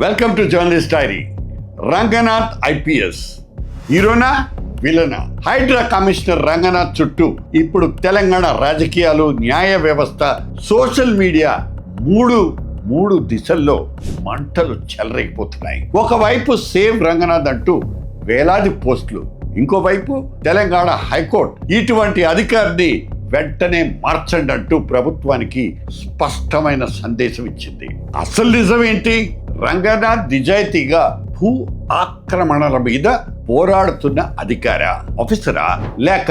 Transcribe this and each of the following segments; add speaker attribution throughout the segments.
Speaker 1: Welcome to journalist diary. Ranganath IPS హీరోనా విలనా? Hydraa commissioner Ranganath చుట్టూ ఇప్పుడు తెలంగాణ రాజకీయాలు, న్యాయ వ్యవస్థ, సోషల్ మీడియా మూడు దిశల్లో మంటలు చెలరేగిపోతున్నాయి. ఒకవైపు సేవ్ రంగనాథ్ అంటూ వేలాది పోస్టులు, ఇంకోవైపు తెలంగాణ హైకోర్టు ఇటువంటి అధికారిని వెంటనే మార్చండి అంటూ ప్రభుత్వానికి స్పష్టమైన సందేశం ఇచ్చింది. అసలు నిజం ఏంటి? రంగనాథ్ నిజాయితీగా భూ ఆక్రమణల మీద పోరాడుతున్న అధికారా, ఆఫీసరా, లేక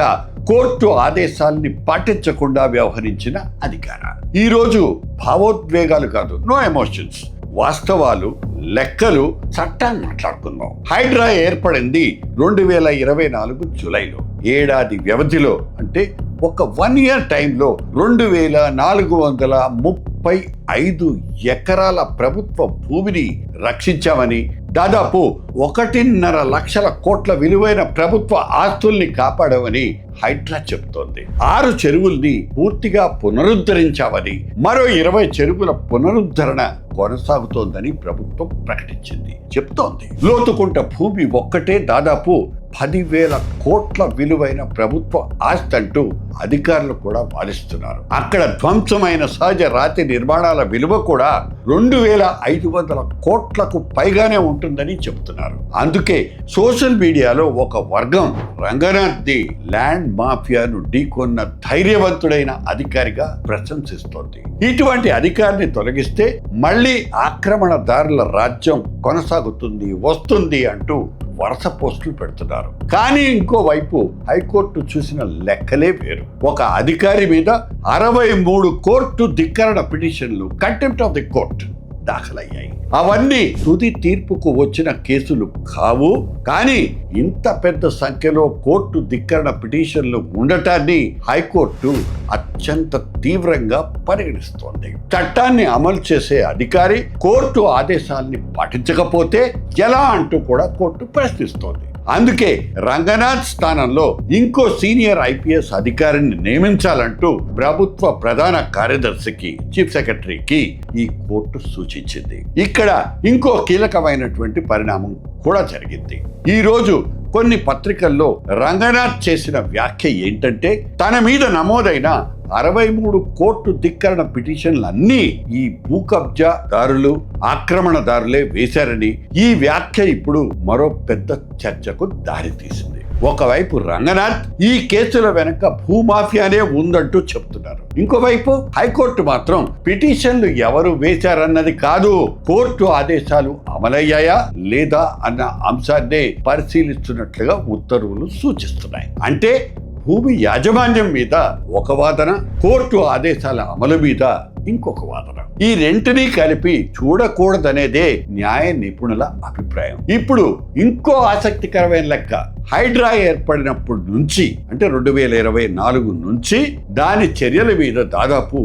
Speaker 1: కోర్టు ఆదేశాలని పాటించకుండా వ్యవహరించిన అధికారా? ఈరోజు భావోద్వేగాలు కాదు, నో ఎమోషన్స్, వాస్తవాలు, లెక్కలు, చట్టాన్ని మాట్లాడుకుందాం. హైడ్రా ఏర్పడింది 2024 జూలైలో. ఏడాది వ్యవధిలో, అంటే ఒక 1 year టైంలో 2435 ఎకరాల ప్రభుత్వ భూమిని రక్షించామని, దాదాపు 1.5 లక్షల కోట్ల విలువైన ప్రభుత్వ ఆస్తుల్ని కాపాడామని హైడ్రా చెబుతోంది. 6 చెరువుల్ని పూర్తిగా పునరుద్ధరించామని, మరో 20 చెరువుల పునరుద్ధరణ కొనసాగుతోందని ప్రభుత్వం ప్రకటించింది, చెప్తోంది. లోతుకుంట భూమి ఒక్కటే దాదాపు 10,000 కోట్ల విలువైన ప్రభుత్వ ఆస్తి అంటూ అధికారులు కూడా వాదిస్తున్నారు. అక్కడ ధ్వంసమైన సహజ రాతి నిర్మాణాల విలువ కూడా 2,500 కోట్లకు పైగానే ఉంటుందని చెబుతున్నారు. అందుకే సోషల్ మీడియాలో ఒక వర్గం రంగనాథ్ని ల్యాండ్ మాఫియాను ఢీకొన్న ధైర్యవంతుడైన అధికారిగా ప్రశంసిస్తోంది. ఇటువంటి అధికారిని తొలగిస్తే మళ్ళీ ఆక్రమణదారుల రాజ్యం కొనసాగుతుంది, వస్తుంది అంటూ వరుస పోస్టులు పెడుతున్నారు. కానీ ఇంకోవైపు హైకోర్టు చూసిన లెక్కలే వేరు. ఒక అధికారి మీద 63 కోర్టు ధిక్కరణ పిటిషన్లు, కంటెంప్ట్ ఆఫ్ ది కోర్ట్ దాఖలయ్యాయి. అవన్నీ తుది తీర్పుకు వచ్చిన కేసులు కావు. కానీ ఇంత పెద్ద సంఖ్యలో కోర్టు ధిక్కరణ పిటిషన్లు ఉండటాన్ని హైకోర్టు అత్యంత తీవ్రంగా పరిగణిస్తోంది. చట్టాన్ని అమలు చేసే అధికారి కోర్టు ఆదేశాల్ని పాటించకపోతే ఎలా అంటూ కూడా కోర్టు ప్రశ్నిస్తోంది. అందుకే రంగనాథ్ స్థానంలో ఇంకో సీనియర్ ఐపీఎస్ అధికారిని నియమించాలంటూ ప్రభుత్వ ప్రధాన కార్యదర్శికి, చీఫ్ సెక్రటరీకి ఈ కోర్టు సూచించింది. ఇక్కడ ఇంకో కీలకమైనటువంటి పరిణామం కూడా జరిగింది. ఈ రోజు కొన్ని పత్రికల్లో రంగనాథ్ చేసిన వ్యాఖ్య ఏంటంటే, తన మీద నమోదైన 63 కోర్టు ధిక్కరణ పిటిషన్లన్నీ ఈ భూ కబ్జాదారులు, ఆక్రమణదారులే వేశారని. ఈ వ్యాఖ్య ఇప్పుడు మరో పెద్ద చర్చకు దారితీసింది. ఒకవైపు రంగనాథ్ ఈ కేసుల వెనక భూమాఫియానే ఉందంటూ చెప్తున్నారు. ఇంకోవైపు హైకోర్టు మాత్రం పిటిషన్లు ఎవరు వేశారన్నది కాదు, కోర్టు ఆదేశాలు అమలయ్యాయా లేదా అన్న అంశాన్నే పరిశీలిస్తున్నట్లుగా ఉత్తర్వులు సూచిస్తున్నాయి. అంటే భూమి యాజమాన్యం మీద ఒక వాదన, కోర్టు ఆదేశాల అమలు మీద ఇంకొక వాదన. ఈ రెంటినీ కలిపి చూడకూడదనేదే న్యాయ నిపుణుల అభిప్రాయం. ఇప్పుడు ఇంకో ఆసక్తికరమైన లెక్క, హైడ్రా ఏర్పడినప్పటి నుంచి, అంటే 2024 నుంచి దాని చర్యల మీద దాదాపు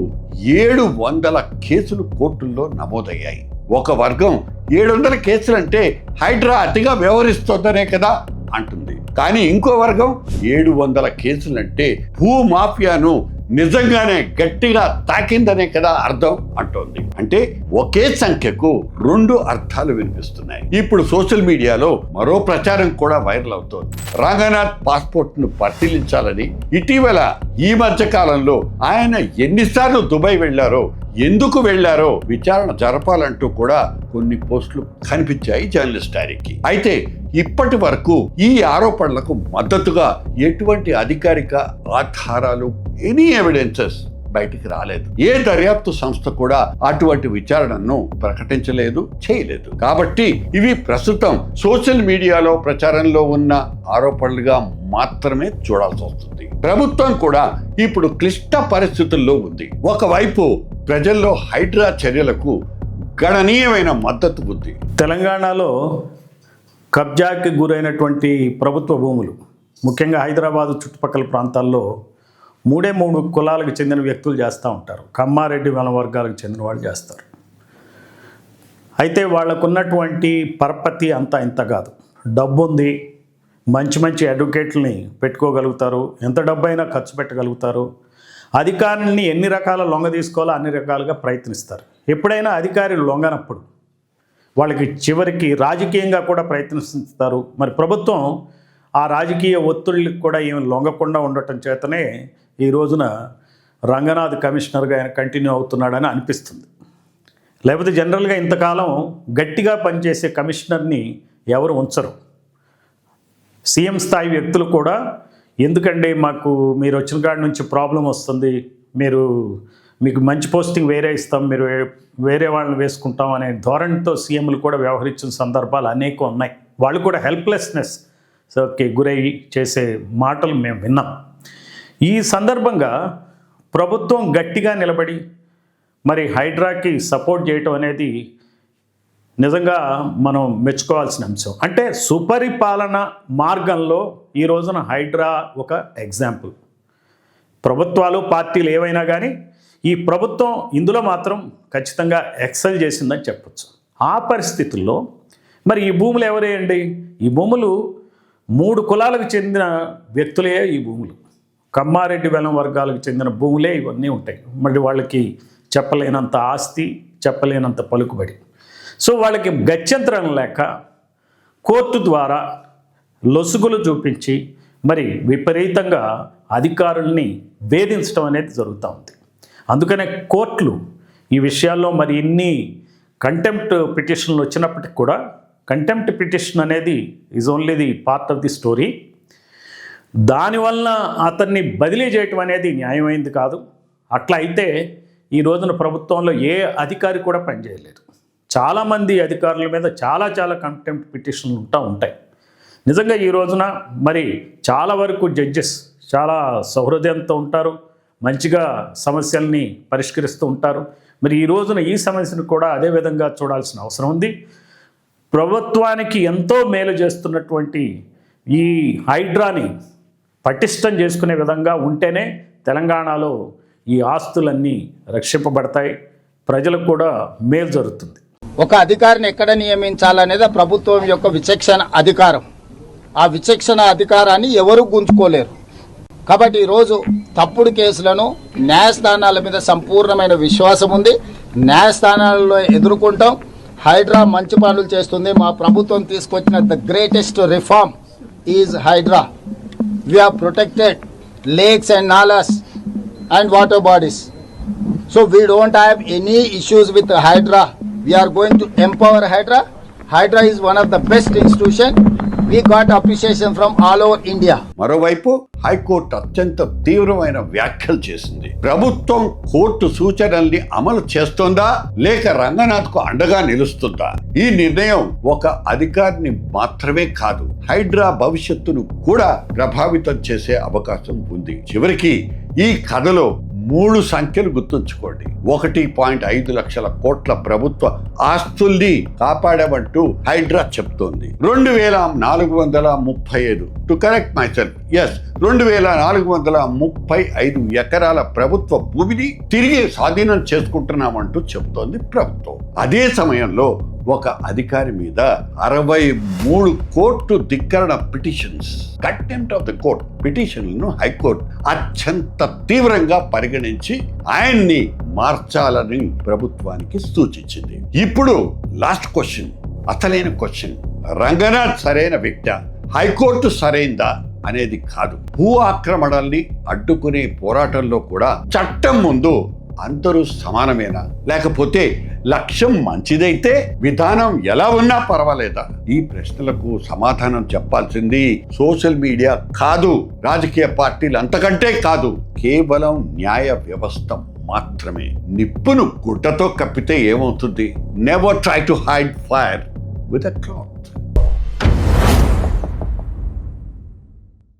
Speaker 1: 700 కేసులు కోర్టుల్లో నమోదయ్యాయి. ఒక వర్గం 700 కేసులంటే హైడ్రా అతిగా వ్యవహరిస్తోందనే కదా అంటుంది. కానీ ఇంకో వర్గం 700 కేసులంటే భూమాఫియాను నిజంగానే గట్టిగా తాకిందనే కదా అర్థం అంటోంది. అంటే ఒకే సంఖ్యకు 2 అర్థాలు వినిపిస్తున్నాయి. ఇప్పుడు సోషల్ మీడియాలో మరో ప్రచారం కూడా వైరల్ అవుతోంది. రంగనాథ్ పాస్పోర్ట్ ను పరిశీలించాలని, ఇటీవల ఈ మధ్య కాలంలో ఆయన ఎన్నిసార్లు దుబాయ్ వెళ్లారో, ఎందుకు వెళ్లారో విచారణ జరపాలంటూ కూడా కొన్ని పోస్టులు కనిపించాయి జర్నలిస్ట్ డైరీకి. అయితే ఇప్పటి వరకు ఈ ఆరోపణలకు మద్దతుగా ఎటువంటి అధికారిక ఆధారాలు, ఎనీ ఎవిడెన్సెస్ బయటికి రాలేదు. ఏ దర్యాప్తు సంస్థ కూడా అటువంటి విచారణను ప్రకటించలేదు, చేయలేదు. కాబట్టి ఇవి ప్రస్తుతం సోషల్ మీడియాలో ప్రచారంలో ఉన్న ఆరోపణలుగా మాత్రమే చూడాల్సి వస్తుంది. ప్రభుత్వం కూడా ఇప్పుడు క్లిష్ట పరిస్థితుల్లో ఉంది. ఒకవైపు ప్రజల్లో హైడ్రా చర్యలకు గణనీయమైన మద్దతు ఉంది.
Speaker 2: తెలంగాణలో కబ్జాకి గురైనటువంటి ప్రభుత్వ భూములు, ముఖ్యంగా హైదరాబాదు చుట్టుపక్కల ప్రాంతాల్లో 3 కులాలకు చెందిన వ్యక్తులు చేస్తూ ఉంటారు. కమ్మారెడ్డి వన వర్గాలకు చెందిన వాళ్ళు చేస్తారు. అయితే వాళ్ళకున్నటువంటి పరపతి అంతా ఇంత కాదు. డబ్బు ఉంది, మంచి అడ్వకేట్లని పెట్టుకోగలుగుతారు, ఎంత డబ్బైనా ఖర్చు పెట్టగలుగుతారు. అధికారుల్ని ఎన్ని రకాల లొంగ తీసుకోవాలో అన్ని రకాలుగా ప్రయత్నిస్తారు. ఎప్పుడైనా అధికారి లొంగనప్పుడు వాళ్ళకి చివరికి రాజకీయంగా కూడా ప్రయత్నిస్తారు. మరి ప్రభుత్వం ఆ రాజకీయ ఒత్తిళ్ళకి కూడా ఏమి లొంగకుండా ఉండటం చేతనే ఈ రోజున రంగనాథ్ కమిషనర్గా ఆయన కంటిన్యూ అవుతున్నాడని అనిపిస్తుంది. లేకపోతే జనరల్గా ఇంతకాలం గట్టిగా పనిచేసే కమిషనర్ని ఎవరు ఉంచరు. సీఎం స్థాయి వ్యక్తులు కూడా ఎందుకండి మాకు మీరు వచ్చిన కాడి నుంచి ప్రాబ్లం వస్తుంది, మీకు మంచి పోస్టింగ్ వేరే ఇస్తాం, మీరు వేరే వాళ్ళని వేసుకుంటాం అనే ధోరణితో సీఎంలు కూడా వ్యవహరించిన సందర్భాలు అనేకం ఉన్నాయి. వాళ్ళు కూడా హెల్ప్లెస్నెస్కి గురయ్యి చేసే మాటలు మేము విన్నాం. ఈ సందర్భంగా ప్రభుత్వం గట్టిగా నిలబడి మరి హైడ్రాకి సపోర్ట్ చేయటం అనేది నిజంగా మనం మెచ్చుకోవాల్సిన అంశం. అంటే సుపరిపాలన మార్గంలో ఈ రోజున హైడ్రా ఒక ఎగ్జాంపుల్. ప్రభుత్వాలు పార్టీలు ఏవైనా కానీ ఈ ప్రభుత్వం ఇందులో మాత్రం ఖచ్చితంగా ఎక్సెల్ చేసిందని చెప్పచ్చు. ఆ పరిస్థితుల్లో మరి ఈ భూములు ఎవరేయండి? ఈ భూములు 3 కులాలకు చెందిన వ్యక్తులే ఈ భూములు. కమ్మారెడ్డి వెలం వర్గాలకు చెందిన భూములే ఇవన్నీ ఉంటాయి. మరి వాళ్ళకి చెప్పలేనంత ఆస్తి, చెప్పలేనంత పలుకుబడి. సో వాళ్ళకి గత్యంతరం లేక కోర్టు ద్వారా లొసుగులు చూపించి మరి విపరీతంగా అధికారుల్ని వేధించడం అనేది జరుగుతూ ఉంది. అందుకనే కోర్టులు ఈ విషయాల్లో మరి ఇన్ని కంటెంప్ట్ పిటిషన్లు వచ్చినప్పటికి కూడా కంటెంప్ట్ పిటిషన్ అనేది is only the part of the story. దానివల్ల అతన్ని బదిలీ చేయటం అనేది న్యాయమైంది కాదు. అట్లా అయితే ఈ రోజున ప్రభుత్వంలో ఏ అధికారి కూడా పనిచేయలేరు. చాలామంది అధికారుల మీద చాలా కంటెంప్ట్ పిటిషన్లు ఉంటాయి. నిజంగా ఈ రోజున మరి చాలా వరకు జడ్జెస్ చాలా సౌహృదయంతో ఉంటారు, మంచిగా సమస్యల్ని పరిష్కరిస్తూ ఉంటారు. మరి ఈ రోజున ఈ సమస్యను కూడా అదే విధంగా చూడాల్సిన అవసరం ఉంది. ప్రభుత్వానికి ఎంతో మేలు చేస్తున్నటువంటి ఈ హైడ్రాని పటిష్టం చేసుకునే విధంగా ఉంటేనే తెలంగాణలో ఈ ఆస్తులన్నీ రక్షింపబడతాయి, ప్రజలకు కూడా మేలు జరుగుతుంది.
Speaker 3: ఒక అధికారిని ఎక్కడ నియమించాలనేది ప్రభుత్వం యొక్క విచక్షణ అధికారం. ఆ విచక్షణ అధికారాన్ని ఎవరు గుంజుకోలేరు. కాబట్టి ఈరోజు తప్పుడు కేసులను న్యాయస్థానాల మీద సంపూర్ణమైన విశ్వాసం ఉంది. న్యాయస్థానాలలో ఎదుర్కొంటాం. హైడ్రా మంచి పనులు చేస్తుంది. మా ప్రభుత్వం తీసుకొచ్చిన the greatest reform is Hydraa. We have protected lakes and nalas and water bodies. So we don't have any issues with Hydra. We are going to empower Hydra. Hydra is one of the best institution. We got appreciation from all over India.
Speaker 1: మరోవైపు high court అత్యంత తీవ్రమైన వ్యాఖ్యలు చేసింది. ప్రభుత్వం court సూచనల్ని అమలు చేస్తోందా లేక రంగనాథ్కు అండగా నిలుస్తుందా? ఈ నిర్ణయం ఒక అధికారిని మాత్రమే కాదు, హైడ్రా భవిష్యత్తును కూడా ప్రభావితం చేసే అవకాశం ఉంది. చివరికి ఈ కథలో 3 సంఖ్యలు గుర్తుంచుకోండి. 1.5 లక్షల కోట్ల ప్రభుత్వ ఆస్తుల్ని కాపాడమంటూ హైడ్రా చెప్తోంది. 2435 టు కరెక్ట్ మై సెల్ఫ్, 2435 ఎకరాల ప్రభుత్వ భూమిని తిరిగి స్వాధీనం చేసుకుంటున్నామంటూ చెప్తోంది ప్రభుత్వం. అదే సమయంలో ఒక అధికారి మీద 63 కోర్టు ధిక్కరణ petitions, contempt of the court పిటిషన్లను హైకోర్టు అత్యంత తీవ్రంగా పరిగణించి ఆయన్ని మార్చాలని ప్రభుత్వానికి సూచించింది. ఇప్పుడు లాస్ట్ క్వశ్చన్, అసలైన క్వశ్చన్, రంగనాథ్ సరైన వ్యక్తి, హైకోర్టు సరైందా అనేది కాదు. భూ ఆక్రమణల్ని అడ్డుకునే పోరాటంలో కూడా చట్టం ముందు అందరూ సమానమేనా, లేకపోతే లక్ష్యం మంచిదైతే విధానం ఎలా ఉన్నా పర్వాలేదా? ఈ ప్రశ్నలకు సమాధానం చెప్పాల్సింది సోషల్ మీడియా కాదు, రాజకీయ పార్టీలు అంతకంటే కాదు, కేవలం న్యాయ వ్యవస్థ మాత్రమే. నిప్పును గుడ్డతో కప్పితే ఏమవుతుంది? Never try to hide fire with a cloth.